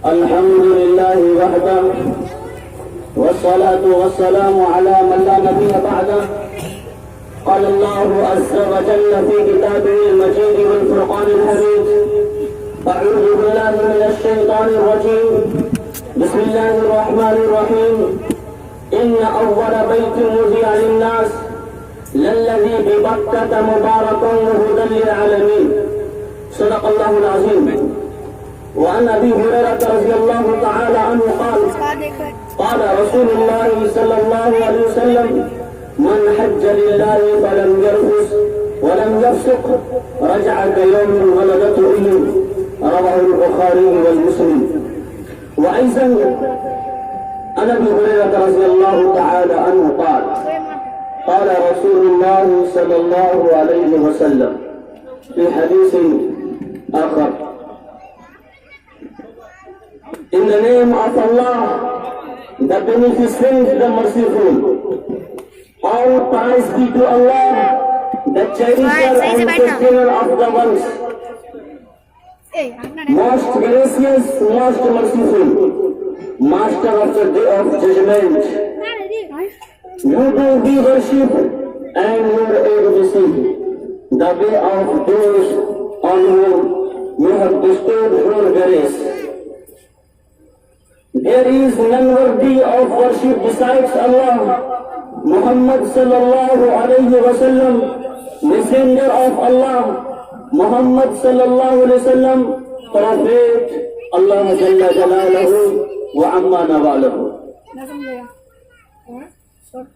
الحمد لله وحده والصلاة والسلام على من لا نبي بعده. قال الله عز وجل في كتابه المجيد والفرقان الحميد: أعوذ بالله من الشيطان الرجيم. بسم الله الرحمن الرحيم. إن أول بيت وضع للناس للذي ببكة مباركا وهدى للعالمين. صدق الله العظيم. وعن أبي هريرة رضي الله تعالى عنه قال رسول الله صلى الله عليه وسلم: من حج لله فلم يرفث ولم يفسق رجع كيوم ولدته أمه. رواه البخاري والمسلم. وأيضا عن أبي هريرة رضي الله تعالى عنه قال رسول الله صلى الله عليه وسلم في حديث آخر: In the name of Allah, the Beneficent, the Merciful. All praise be to Allah, the Cherisher and Sustainer of the world. Most gracious, most merciful, Master of the Day of Judgment. You do be worshipped and your aid receive. The way of those on whom you have bestowed your grace. There is none worthy of worship besides Allah. Muhammad sallallahu alayhi wa sallam, messenger of Allah. Muhammad sallallahu alayhi wa sallam, prophet Allah jalla jalaluhu wa amma nawalahu.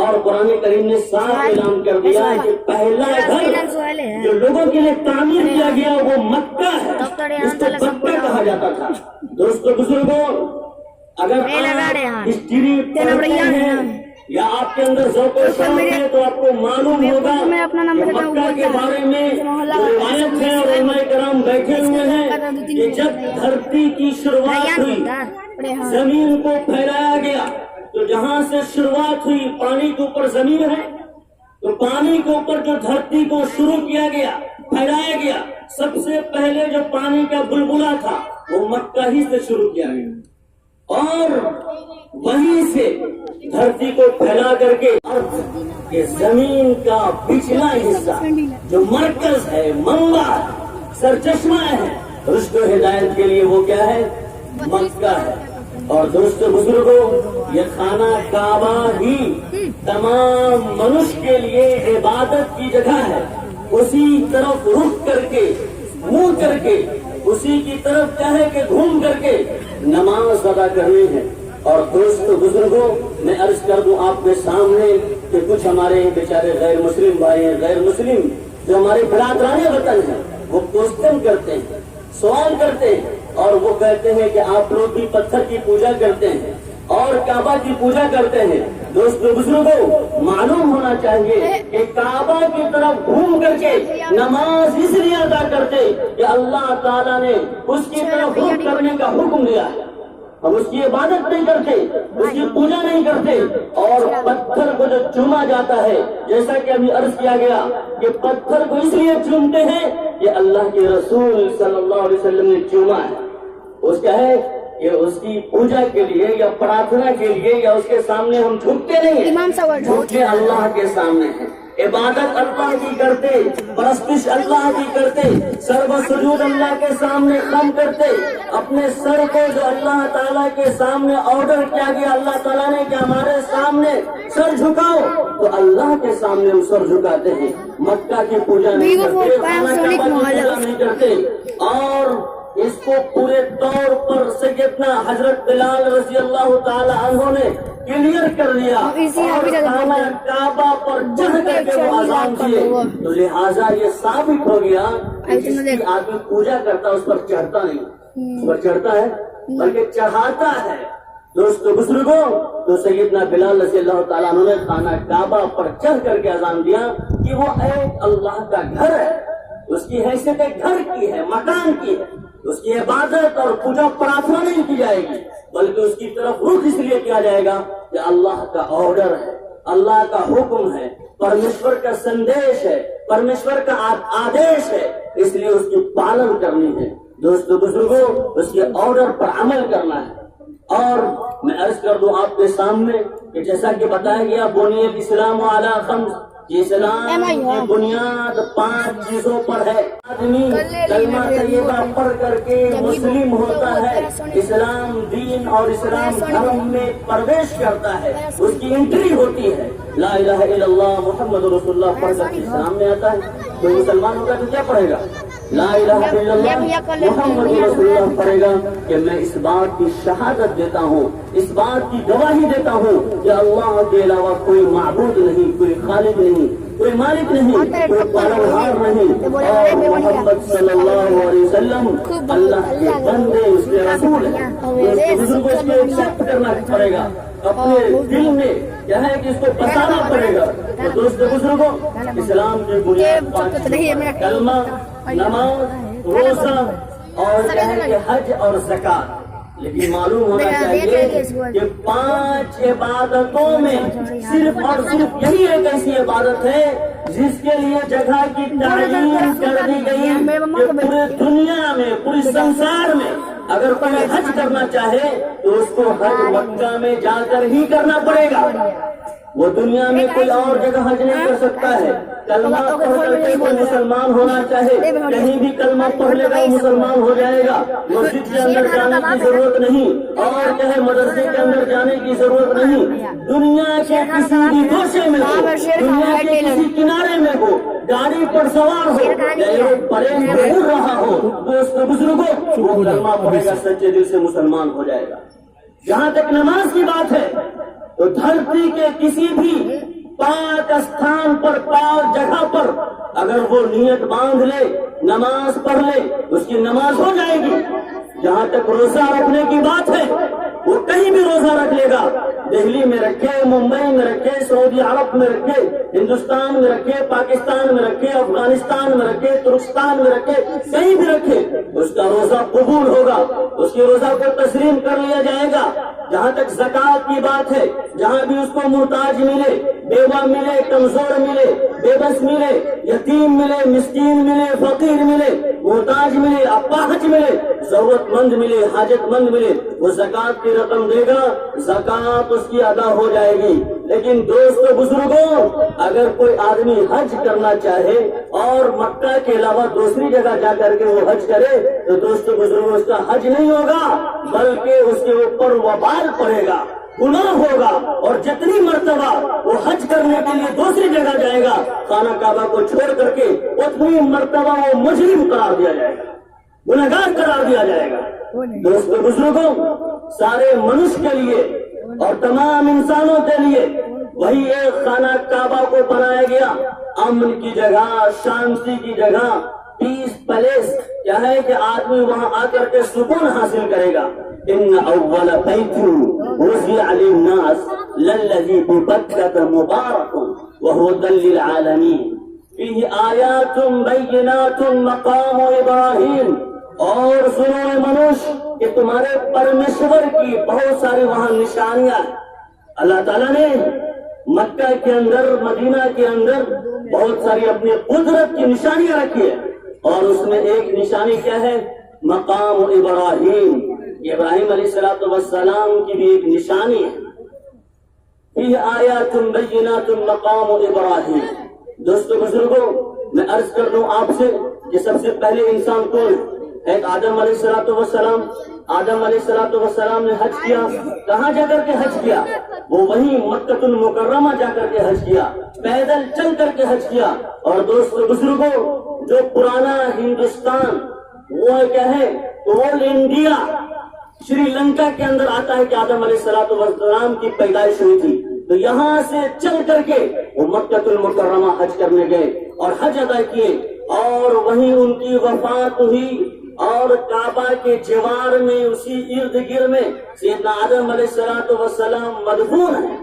اور قرآن کریم نے صاف اعلان کر دیا کہ پہلا گھر جو لوگوں کے لیے تعمیر کیا گیا وہ مکہ ہے. اس کو مکہ کہا جاتا تھا۔ دوستو بزرگوں، اگر آپ ہسٹری پڑھتے ہیں یا آپ کے اندر ذوق و شوق ہے تو آپ کو معلوم ہوگا کہ مکہ کے بارے میں روایت ہے اور علماء کرام بیٹھے ہوئے ہیں کہ جب دھرتی کی شروعات ہوئی، زمین کو پھیلایا گیا، تو جہاں سے شروعات ہوئی پانی کے اوپر زمین ہے، تو پانی کے اوپر جو دھرتی کو شروع کیا گیا، پھیلایا گیا، سب سے پہلے جو پانی کا بلبلہ تھا وہ مکہ ہی سے شروع کیا گیا، اور وہیں سے دھرتی کو پھیلا کر کے یہ زمین کا پچھلا حصہ جو مرکز ہے، منبع ہے، سرچشمہ ہے رشد و ہدایت کے لیے، وہ کیا ہے؟ مکہ ہے۔ اور دوستو بزرگوں، یہ خانہ کعبہ ہی تمام منش کے لیے عبادت کی جگہ ہے۔ اسی طرف رخ کر کے، منہ کر کے، اسی کی طرف کیا ہے کہ گھوم کر کے نماز ادا کرنی ہے۔ اور دوستو بزرگوں، میں عرض کر دوں آپ کے سامنے کہ کچھ ہمارے بیچارے غیر مسلم بھائی ہیں، غیر مسلم جو ہمارے برادران وطن ہیں، وہ کوشچن کرتے ہیں، سوال کرتے ہیں، اور وہ کہتے ہیں کہ آپ لوگ بھی پتھر کی پوجا کرتے ہیں اور کعبہ کی پوجا کرتے ہیں۔ دوستو بزرگوں، معلوم ہونا چاہیے کہ کعبہ کی طرف گھوم کر کے نماز اس لیے ادا کرتے کہ اللہ تعالیٰ نے اس کی طرف رخ کرنے کا حکم دیا ہے۔ ہم اس کی عبادت نہیں کرتے، اس کی پوجا نہیں کرتے، اور پتھر کو جو چوما جاتا ہے، جیسا کہ ابھی عرض کیا گیا کہ پتھر کو اس لیے چومتے ہیں کہ اللہ کے رسول صلی اللہ علیہ وسلم نے چوما ہے۔ اس کا ہے کہ اس کی پوجا کے لیے یا پرارتھنا کے لیے یا اس کے سامنے ہم جھکتے نہیں ہیں، جھکتے اللہ کے سامنے ہیں، عبادت اللہ کی کرتے، پرستش اللہ کی کرتے، سر و سجود اللہ کے سامنے خم کرتے، اپنے سر کو جو اللہ تعالیٰ کے سامنے آرڈر کیا گیا اللہ تعالیٰ نے کہ ہمارے سامنے سر جھکاؤ، تو اللہ کے سامنے ہم سر جھکاتے ہیں۔ مکہ کی پوجا نہیں کرتے، خانہ کعبہ کی پوجا نہیں کرتے۔ اور اس کو پورے طور پر سیدنا حضرت بلال رضی اللہ تعالی عنہ نے کلیئر کر دیا، اور خانہ کعبہ پر چڑھ کر کے وہ اذان دیے، تو لہٰذا یہ ثابت ہو گیا کہ جس کی آدمی پوجا کرتا اس پر چڑھتا نہیں، اس پر چڑھتا ہے بلکہ چڑھاتا ہے۔ دوستو بزرگوں، تو سیدنا بلال رضی اللہ تعالیٰ عنہ نے خانہ کعبہ پر چڑھ کر کے اذان دیا کہ وہ ایک اللہ کا گھر ہے، اس کی حیثیت ایک گھر کی ہے، مکان کی ہے، اس کی عبادت اور پوجا پرارتھنا نہیں کی جائے گی، بلکہ اس کی طرف رخ اس لیے کیا جائے گا کہ اللہ کا آرڈر ہے، اللہ کا حکم ہے، پرمیشور کا سندیش ہے، پرمیشور کا آدیش ہے، اس لیے اس کی پالن کرنی ہے۔ دوستو بزرگوں، اس کے آرڈر پر عمل کرنا ہے۔ اور میں عرض کر دوں آپ کے سامنے کہ جیسا کہ بتایا گیا، بنی الاسلام علی خمس، اسلام کی بنیاد 5 چیزوں پر ہے۔ آدمی کلمہ طیبہ پڑھ کر کے مسلم ہوتا ہے، اسلام دین اور اسلام دھرم میں پرویش کرتا ہے، اس کی انٹری ہوتی ہے۔ لا الہ الا اللہ محمد رسول اللہ پڑھ کر اسلام میں آتا ہے۔ کوئی مسلمان ہوگا تو کیا پڑھے گا؟ لا الہ الا اللہ محمد رسول اللہ پڑھے گا کہ میں اس بات کی شہادت دیتا ہوں، اس بات کی گواہی دیتا ہوں کہ اللہ کے علاوہ کوئی معبود نہیں، کوئی خالق نہیں، کوئی مالک نہیں، کوئی پالنہار نہیں، اور محمد صلی اللہ علیہ وسلم اللہ کے بندے، اس کے رسول ہیں۔ اس بزرگوں اس کو ایکسپٹ کرنا پڑے گا، اپنے دل میں کیا ہے کہ اس کو بتانا پڑے گا۔ تو دوستو بزرگوں، اسلام کی بنیاد 5 کلمہ، نماز، روزہ اور کیا ہے کہ حج اور زکات۔ لیکن معلوم ہونا چاہیے کہ 5 عبادتوں میں صرف اور صرف یہی ایک ایسی عبادت ہے جس کے لیے جگہ کی تعین کر دی گئی کہ پورے دنیا میں، پوری سنسار میں اگر کوئی حج کرنا چاہے تو اس کو حج مکہ میں جا کر ہی کرنا پڑے گا، وہ دنیا میں کوئی اور جگہ حج نہیں کر سکتا ہے۔ کلمہ پڑھ کر کے کوئی مسلمان ہونا چاہے کہیں بھی کلمہ پڑھ لے گا مسلمان ہو جائے گا، مسجد کے اندر جانے کی ضرورت نہیں، اور کہے مدرسے کے اندر جانے کی ضرورت نہیں، دنیا کے کسی بھی گوشے میں ہو، دنیا کے کسی کنارے میں ہو، گاڑی پر سوار ہو یا ایروپلین میں اڑ رہا ہو، تو اس کے بزرگوں وہ کلمہ پڑھے گا، سچے دل سے مسلمان ہو جائے گا۔ جہاں تک نماز کی بات ہے تو دھرتی کے کسی بھی پاک استھان پر، پاک جگہ پر اگر وہ نیت باندھ لے، نماز پڑھ لے، اس کی نماز ہو جائے گی۔ جہاں تک روزہ رکھنے کی بات ہے وہ کہیں بھی روزہ رکھ لے گا، دہلی میں رکھے، ممبئی میں رکھے، سعودی عرب میں رکھے، ہندوستان میں رکھے، پاکستان میں رکھے، افغانستان میں رکھے، ترکستان میں رکھے، کہیں بھی رکھے، اس کا روزہ قبول ہوگا، اس کے روزہ کو تسلیم کر لیا جائے گا۔ جہاں تک زکوٰۃ کی بات ہے، جہاں بھی اس کو محتاج ملے، بیوہ ملے، کمزور ملے، بے بس ملے، یتیم ملے، مسکین ملے، فقیر ملے، محتاج ملے، اپاہج ملے، ضرورت مند ملے، حاجت مند ملے، وہ زکوٰۃ کی رقم دے گا، زکوٰۃ اس کی ادا ہو جائے گی۔ لیکن دوستو بزرگوں، اگر کوئی آدمی حج کرنا چاہے اور مکہ کے علاوہ دوسری جگہ جا کر کے وہ حج کرے تو دوستو بزرگوں اس کا حج نہیں ہوگا، بلکہ اس کے اوپر وبال پڑے گا، گناہ ہوگا، اور جتنی مرتبہ وہ حج کرنے کے لیے دوسری جگہ جائے گا خانہ کعبہ کو چھوڑ کر کے، اتنی مرتبہ وہ مجرم قرار دیا جائے گا، گنہگار قرار دیا جائے گا۔ دوستو بزرگوں، سارے منش کے لیے اور تمام انسانوں کے لیے وہی ایک خانہ کعبہ کو بنایا گیا، امن کی جگہ، شانتی کی جگہ، پیس پیلیس، کیا ہے کہ آدمی وہاں آ کر کے سکون حاصل کرے گا۔ ان اول بیت وضع للناس للذی ببکۃ مبارک وہدی للعالمین فیہ آیات بینات مقام ابراہیم۔ اور سنو منوش کہ تمہارے پرمیشور کی بہت ساری وہاں نشانیاں ہیں۔ اللہ تعالیٰ نے مکہ کے اندر، مدینہ کے اندر بہت ساری اپنی قدرت کی نشانیاں رکھی ہیں، اور اس میں ایک نشانی کیا ہے؟ مقام ابراہیم۔ ابراہیم علیہ السلام کی بھی ایک نشانی ہے، فیہ آیات بینات مقام ابراہیم۔ دوستو بزرگوں، میں عرض کر دوں آپ سے کہ سب سے پہلے انسان کون؟ ایک آدم علیہ السلام۔ آدم علیہ السلام نے حج کیا، کہاں جا کر کے حج کیا؟ وہ وہیں مکہ المکرمہ جا کر کے حج کیا، پیدل چل کر کے حج کیا۔ اور دوستو بزرگوں، جو پرانا ہندوستان وہ کیا ہے، اولڈ انڈیا، شری لنکا کے اندر آتا ہے کہ آدم علیہ السلام کی پیدائش ہوئی تھی، تو یہاں سے چل کر کے وہ مکہ المکرمہ حج کرنے گئے اور حج ادا کیے، اور وہیں ان کی وفات ہوئی، اور کعبہ کے جوار میں اسی ارد گرد میں سیدنا آدم علیہ السلام مدفون ہیں۔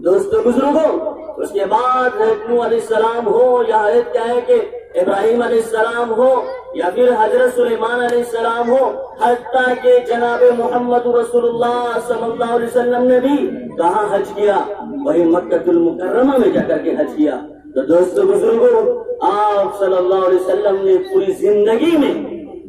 دوستو بزرگوں، اس کے بعد نوح علیہ السلام ہو، یا کیا ہے کہ ابراہیم علیہ السلام ہو، یا پھر حضرت سلیمان علیہ السلام ہو، حتیٰ کہ جناب محمد رسول اللہ صلی اللہ علیہ وسلم نے بھی کہاں حج کیا؟ وہی مکہ المکرمہ میں جا کر کے حج کیا۔ تو دوستو بزرگوں، آپ صلی اللہ علیہ وسلم نے پوری زندگی میں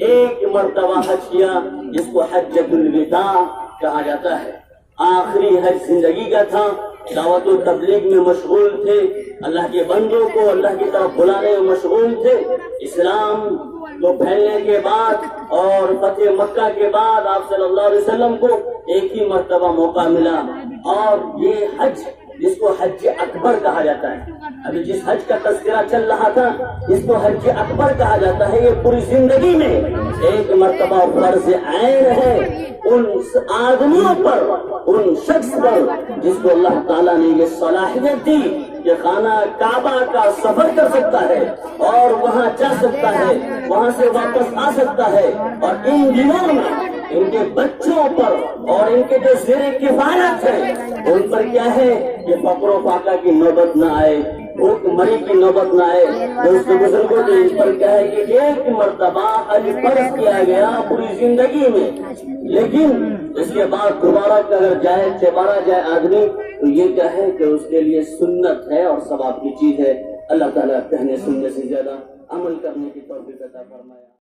ایک مرتبہ حج کیا، جس کو حجۃ الوداع کہا جاتا ہے۔ آخری حج زندگی کا تھا، دعوت و تبلیغ میں مشغول تھے، اللہ کے بندوں کو اللہ کی طرف بلانے میں مشغول تھے۔ اسلام کو پھیلنے کے بعد اور فتح مکہ کے بعد آپ صلی اللہ علیہ وسلم کو ایک ہی مرتبہ موقع ملا، اور یہ حج جس کو حج اکبر کہا جاتا ہے، ابھی جس حج کا تذکرہ چل رہا تھا اس کو حج اکبر کہا جاتا ہے۔ یہ پوری زندگی میں ایک مرتبہ فرض عین ہے ان آدمیوں پر، ان شخص پر جس کو اللہ تعالیٰ نے یہ صلاحیت دی کہ خانہ کعبہ کا سفر کر سکتا ہے اور وہاں جا سکتا ہے، وہاں سے واپس آ سکتا ہے، اور ان دنوں میں ان کے بچوں پر اور ان کے جو زیر کفایت ہے ان پر کیا ہے کہ فقر و فاقہ کی نوبت نہ آئے، بھوک مری کی نوبت نہ آئے۔ دوستو بزرگوں نے اس پر کیا ہے کہ ایک مرتبہ حج فرض کیا گیا پوری زندگی میں، لیکن اس کے بعد دوبارہ اگر چبارہ جائے آدمی تو یہ کیا ہے کہ اس کے لیے سنت ہے اور ثواب کی چیز ہے۔ اللہ تعالیٰ کہنے سننے سے زیادہ عمل کرنے کی توفیق عطا فرمائے۔